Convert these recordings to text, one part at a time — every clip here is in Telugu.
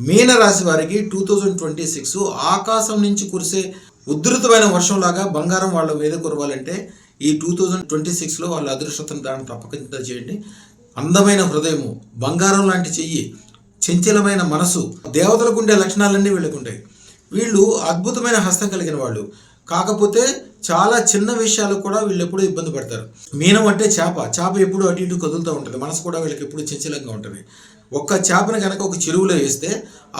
మీనరాశి వారికి 2026 ఆకాశం నుంచి కురిసే ఉధృతమైన వర్షంలాగా బంగారం వాళ్ళ మీద కురవాలంటే ఈ 2026లో వాళ్ళ అదృష్టతను దాన్ని తప్పకుండా చేయండి. అందమైన హృదయము, బంగారం లాంటి చెయ్యి, చంచలమైన మనసు, దేవతలకు ఉండే లక్షణాలన్నీ వీళ్ళకు ఉంటాయి. వీళ్ళు అద్భుతమైన హస్తం కలిగిన వాళ్ళు. కాకపోతే చాలా చిన్న విషయాలు కూడా వీళ్ళు ఎప్పుడూ ఇబ్బంది పడతారు. మీనం అంటే చేప ఎప్పుడు అటు ఇటు కదులుతూ ఉంటుంది. మనసు కూడా వీళ్ళకి ఎప్పుడు చంచలంగా ఉంటుంది. ఒక్క చేపను కనుక ఒక చెరువులో వేస్తే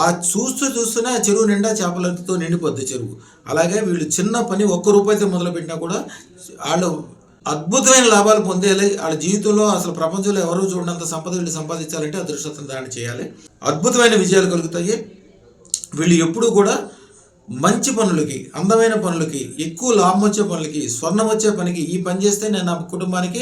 ఆ చూస్తూనే ఆ చెరువు నిండా చేపలతో నిండిపోద్ది చెరువు. అలాగే వీళ్ళు చిన్న పని ₹1 మొదలుపెట్టినా కూడా వాళ్ళు అద్భుతమైన లాభాలు పొందేయాలి. వాళ్ళ జీవితంలో అసలు ప్రపంచంలో ఎవరు చూడనంత సంపద వీళ్ళు సంపాదించాలంటే అదృష్టం దాన్ని చేయాలి. అద్భుతమైన విజయాలు కలుగుతాయి. వీళ్ళు ఎప్పుడూ కూడా మంచి పనులకి, అందమైన పనులకి, ఎక్కువ లాభం వచ్చే పనులకి, స్వర్ణం వచ్చే పనికి, ఈ పని చేస్తే నేను నా కుటుంబానికి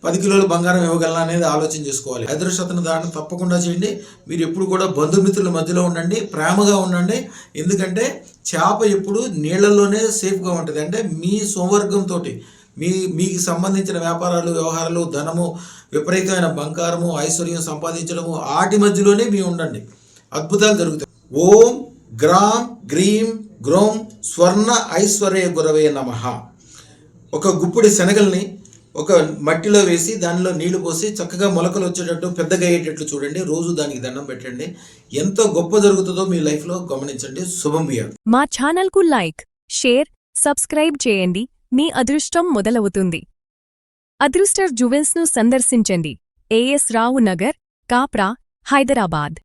10 కిలోల బంగారం ఇవ్వగలను అనేది ఆలోచన చేసుకోవాలి. అదృష్టతను దాన్ని తప్పకుండా చేయండి. మీరు ఎప్పుడు కూడా బంధుమిత్రుల మధ్యలో ఉండండి, ప్రేమగా ఉండండి. ఎందుకంటే చేప ఎప్పుడు నీళ్లలోనే సేఫ్గా ఉంటుంది. అంటే మీ స్వవర్గంతో మీకు సంబంధించిన వ్యాపారాలు, వ్యవహారాలు, ధనము, విపరీతమైన బంగారము, ఐశ్వర్యం సంపాదించడము, వాటి మధ్యలోనే మీరు ఉండండి. అద్భుతాలు జరుగుతాయి. ఓం గ్రాం గ్రీం గ్రోం స్వర్ణ ఐశ్వర్య గురవే నమః. ఒక గుప్పిడి శనగల్ని ఒక మట్టిలో వేసి దానిలో నీళ్లు పోసి చక్కగా మొలకలు వచ్చేటట్టు పెద్దగా అయ్యేటట్లు చూడండి. రోజు దానికి దండం పెట్టండి. ఎంతో గొప్ప జరుగుతుందో మీ లైఫ్లో గమనించండి. శుభం బియార్. మా ఛానల్కు లైక్, షేర్, సబ్స్క్రైబ్ చేయండి. మీ అదృష్టం మొదలవుతుంది. అదృస్టర్ జ్యువెల్స్ను సందర్శించండి. AS రావు నగర్, కాప్రా, హైదరాబాద్.